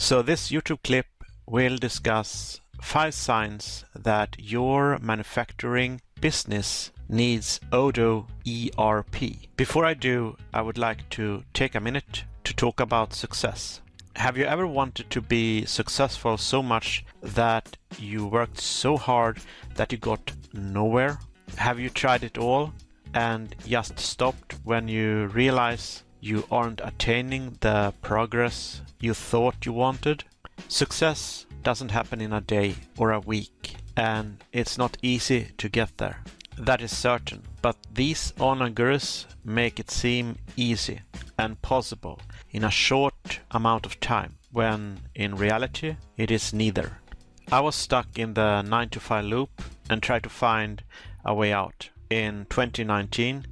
So this YouTube clip will discuss 5 signs that your manufacturing business needs Odoo ERP. Before I do, I would like to take a minute to talk about success. Have you ever wanted to be successful so much that you worked so hard that you got nowhere? Have you tried it all and just stopped when you realize you aren't attaining the progress you thought you wanted? Success doesn't happen in a day or a week, and it's not easy to get there. That is certain, but these online gurus make it seem easy and possible in a short amount of time, when in reality it is neither. I was stuck in the 9-to-5 loop and tried to find a way out. In 2019,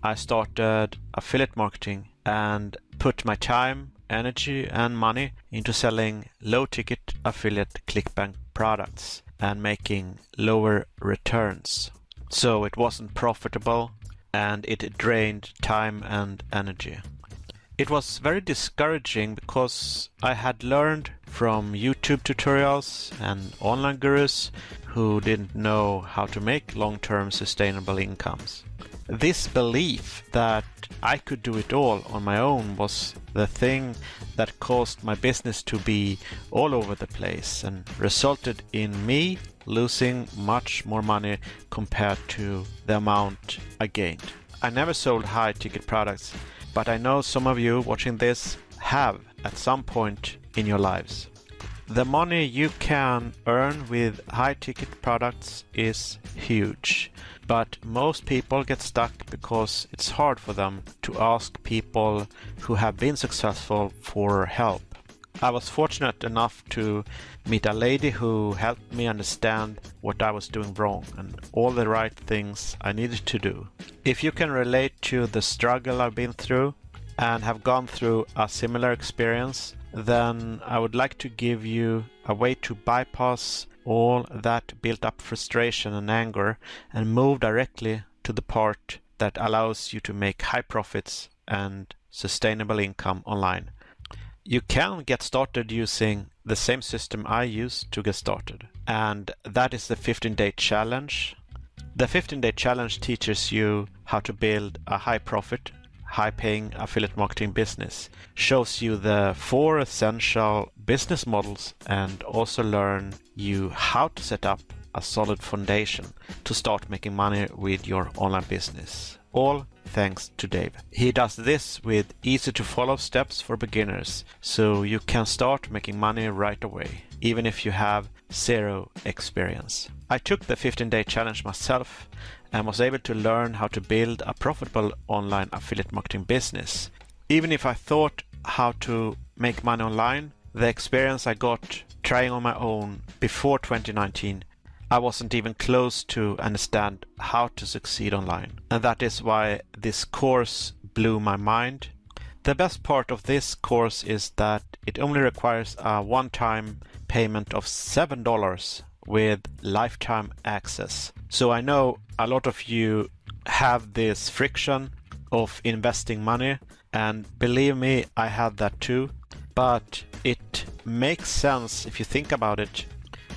I started affiliate marketing and put my time, energy and money into selling low-ticket affiliate ClickBank products and making lower returns. So it wasn't profitable and it drained time and energy. It was very discouraging because I had learned from YouTube tutorials and online gurus who didn't know how to make long-term sustainable incomes. This belief that I could do it all on my own was the thing that caused my business to be all over the place and resulted in me losing much more money compared to the amount I gained. I never sold high-ticket products, but I know some of you watching this have at some point in your lives. The money you can earn with high-ticket products is huge, but most people get stuck because it's hard for them to ask people who have been successful for help. I was fortunate enough to meet a lady who helped me understand what I was doing wrong and all the right things I needed to do. If you can relate to the struggle I've been through and have gone through a similar experience, then I would like to give you a way to bypass all that built up frustration and anger and move directly to the part that allows you to make high profits and sustainable income online. You can get started using the same system I use to get started, and that is the 15-day challenge. The 15-day challenge teaches you how to build a high profit, high-paying affiliate marketing business, shows you the 4 essential business models, and also learn you how to set up a solid foundation to start making money with your online business. All thanks to Dave. He does this with easy-to-follow steps for beginners, so you can start making money right away, even if you have 0 experience. I took the 15-day challenge myself and was able to learn how to build a profitable online affiliate marketing business. Even if I thought how to make money online, the experience I got trying on my own before 2019, I wasn't even close to understand how to succeed online. And that is why this course blew my mind. The best part of this course is that it only requires a one-time payment of $7 with lifetime access. So I know a lot of you have this friction of investing money, and believe me, I had that too. But it makes sense if you think about it.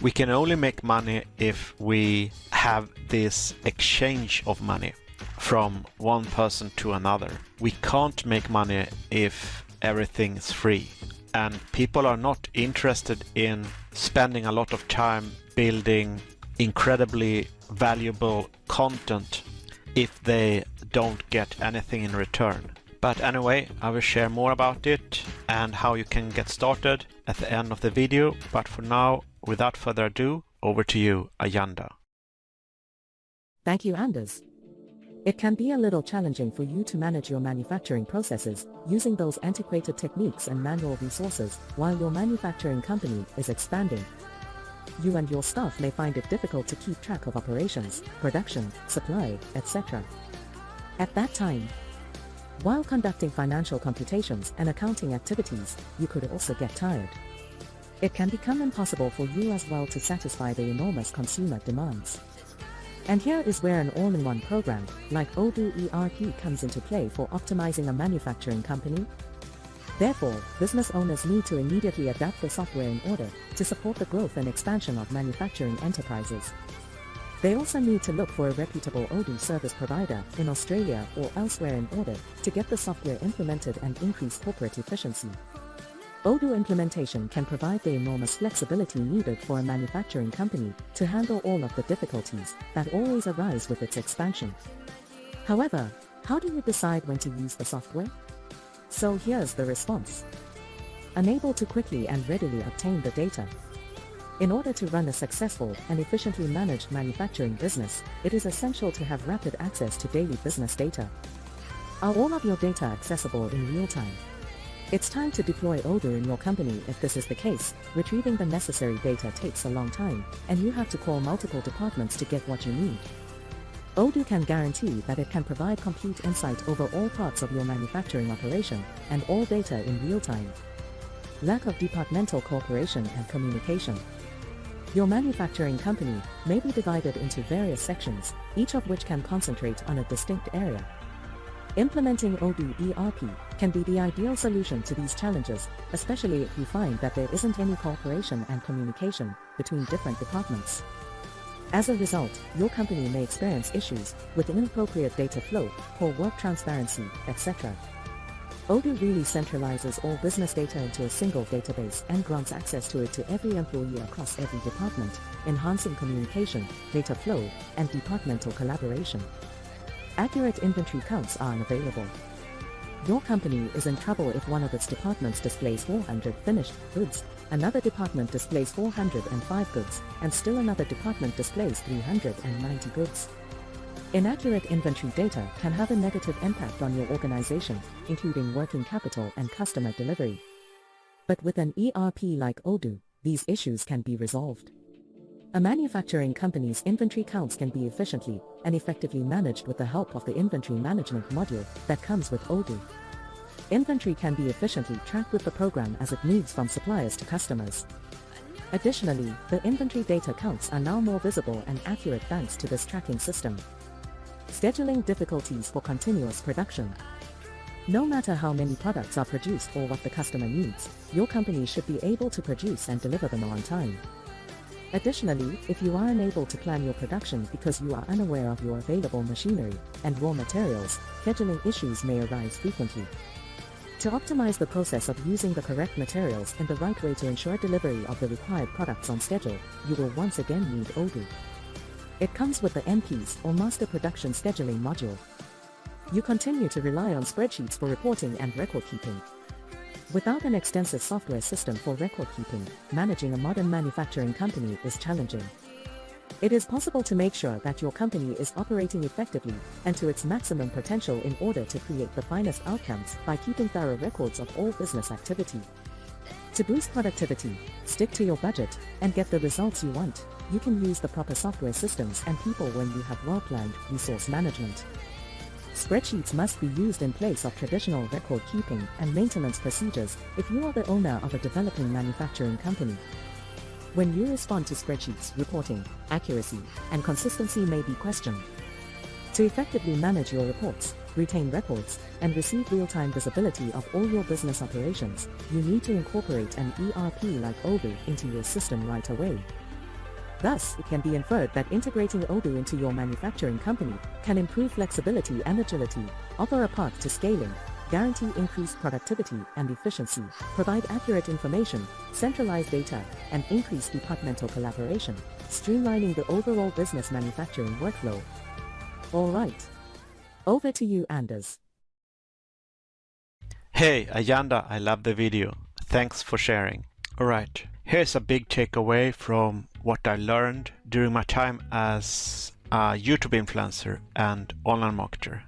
We can only make money if we have this exchange of money from one person to another. We can't make money if everything is free. And people are not interested in spending a lot of time building incredibly valuable content if they don't get anything in return. But anyway, I will share more about it and how you can get started at the end of the video. But for now, without further ado, over to you, Ayanda. Thank you, Anders. It can be a little challenging for you to manage your manufacturing processes using those antiquated techniques and manual resources while your manufacturing company is expanding. You and your staff may find it difficult to keep track of operations, production, supply, etc. At that time, while conducting financial computations and accounting activities, you could also get tired. It can become impossible for you as well to satisfy the enormous consumer demands. And here is where an all-in-one program like Odoo ERP comes into play for optimizing a manufacturing company. Therefore, business owners need to immediately adapt the software in order to support the growth and expansion of manufacturing enterprises. They also need to look for a reputable Odoo service provider in Australia or elsewhere in order to get the software implemented and increase corporate efficiency. Odoo implementation can provide the enormous flexibility needed for a manufacturing company to handle all of the difficulties that always arise with its expansion. However, how do you decide when to use the software? So here's the response. Unable to quickly and readily obtain the data. In order to run a successful and efficiently managed manufacturing business, it is essential to have rapid access to daily business data. Are all of your data accessible in real time? It's time to deploy Odoo in your company. If this is the case, retrieving the necessary data takes a long time, and you have to call multiple departments to get what you need. Odoo can guarantee that it can provide complete insight over all parts of your manufacturing operation and all data in real time. Lack of departmental cooperation and communication. Your manufacturing company may be divided into various sections, each of which can concentrate on a distinct area. Implementing Odoo ERP can be the ideal solution to these challenges, especially if you find that there isn't any cooperation and communication between different departments. As a result, your company may experience issues with inappropriate data flow, poor work transparency, etc. Odoo really centralizes all business data into a single database and grants access to it to every employee across every department, enhancing communication, data flow, and departmental collaboration. Accurate inventory counts are unavailable. Your company is in trouble if one of its departments displays 400 finished goods, another department displays 405 goods, and still another department displays 390 goods. Inaccurate inventory data can have a negative impact on your organization, including working capital and customer delivery. But with an ERP like Odoo, these issues can be resolved. A manufacturing company's inventory counts can be efficiently and effectively managed with the help of the inventory management module that comes with Odoo. Inventory can be efficiently tracked with the program as it moves from suppliers to customers. Additionally, the inventory data counts are now more visible and accurate thanks to this tracking system. Scheduling difficulties for continuous production. No matter how many products are produced or what the customer needs, your company should be able to produce and deliver them on time. Additionally, if you are unable to plan your production because you are unaware of your available machinery and raw materials, scheduling issues may arise frequently. To optimize the process of using the correct materials in the right way to ensure delivery of the required products on schedule, you will once again need Odoo. It comes with the MPs or Master Production Scheduling module. You continue to rely on spreadsheets for reporting and record keeping. Without an extensive software system for record keeping, managing a modern manufacturing company is challenging. It is possible to make sure that your company is operating effectively and to its maximum potential in order to create the finest outcomes by keeping thorough records of all business activity. To boost productivity, stick to your budget, and get the results you want, you can use the proper software systems and people when you have well-planned resource management. Spreadsheets must be used in place of traditional record keeping and maintenance procedures if you are the owner of a developing manufacturing company. When you respond to spreadsheets, reporting, accuracy, and consistency may be questioned. To effectively manage your reports, retain records, and receive real-time visibility of all your business operations, you need to incorporate an ERP like Odoo into your system right away. Thus, it can be inferred that integrating Odoo into your manufacturing company can improve flexibility and agility, offer a path to scaling, guarantee increased productivity and efficiency, provide accurate information, centralize data, and increase departmental collaboration, streamlining the overall business manufacturing workflow. All right. Over to you, Anders. Hey, Ayanda, I love the video. Thanks for sharing. Alright, here's a big takeaway from what I learned during my time as a YouTube influencer and online marketer.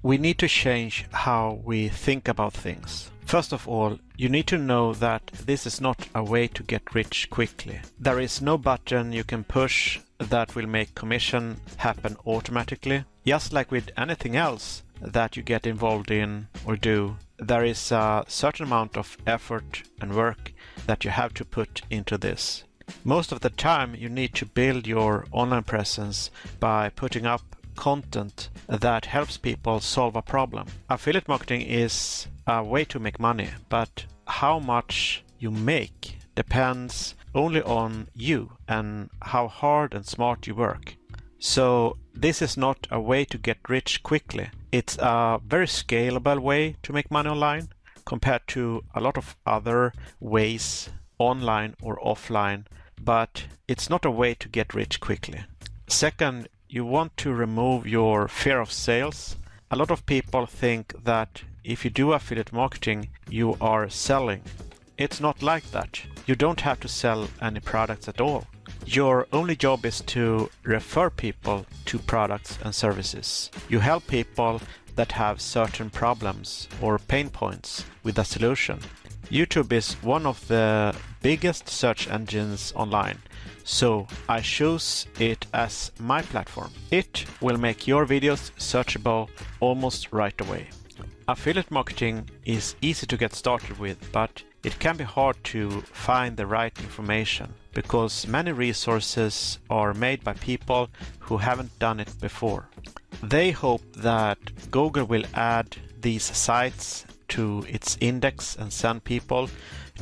We need to change how we think about things. First of all, you need to know that this is not a way to get rich quickly. There is no button you can push that will make commission happen automatically. Just like with anything else that you get involved in or do, there is a certain amount of effort and work that you have to put into this. Most of the time you need to build your online presence by putting up content that helps people solve a problem. Affiliate marketing is a way to make money, but how much you make depends only on you and how hard and smart you work. So this is not a way to get rich quickly. It's a very scalable way to make money online compared to a lot of other ways, online or offline, but it's not a way to get rich quickly. Second, you want to remove your fear of sales. A lot of people think that if you do affiliate marketing, you are selling. It's not like that. You don't have to sell any products at all. Your only job is to refer people to products and services. You help people that have certain problems or pain points with a solution. YouTube is one of the biggest search engines online, so I choose it as my platform. It will make your videos searchable almost right away. Affiliate marketing is easy to get started with, but it can be hard to find the right information because many resources are made by people who haven't done it before. They hope that Google will add these sites to its index and send people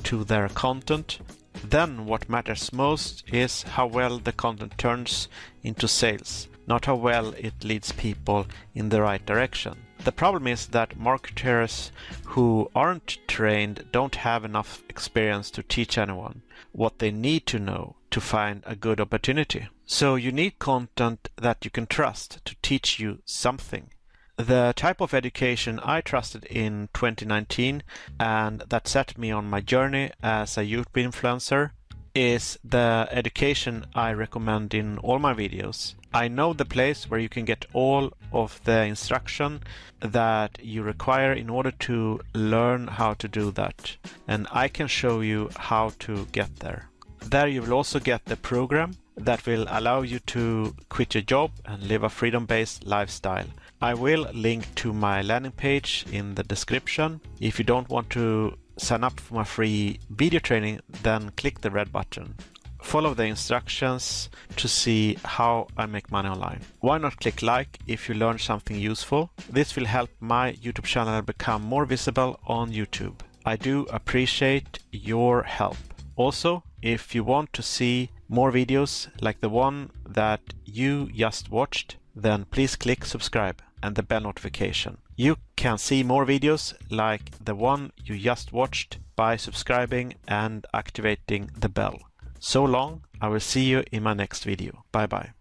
to their content. Then what matters most is how well the content turns into sales, not how well it leads people in the right direction. The problem is that marketers who aren't trained don't have enough experience to teach anyone what they need to know to find a good opportunity. So you need content that you can trust to teach you something. The type of education I trusted in 2019 and that set me on my journey as a YouTube influencer is the education I recommend in all my videos. I know the place where you can get all of the instruction that you require in order to learn how to do that, and I can show you how to get there. There you will also get the program that will allow you to quit your job and live a freedom-based lifestyle. I will link to my landing page in the description. If you don't want to sign up for my free video training, then click the red button. Follow the instructions to see how I make money online. Why not click like if you learned something useful? This will help my YouTube channel become more visible on YouTube. I do appreciate your help. Also, if you want to see more videos like the one that you just watched, then please click subscribe and the bell notification. You can see more videos like the one you just watched by subscribing and activating the bell. So long, I will see you in my next video. Bye bye.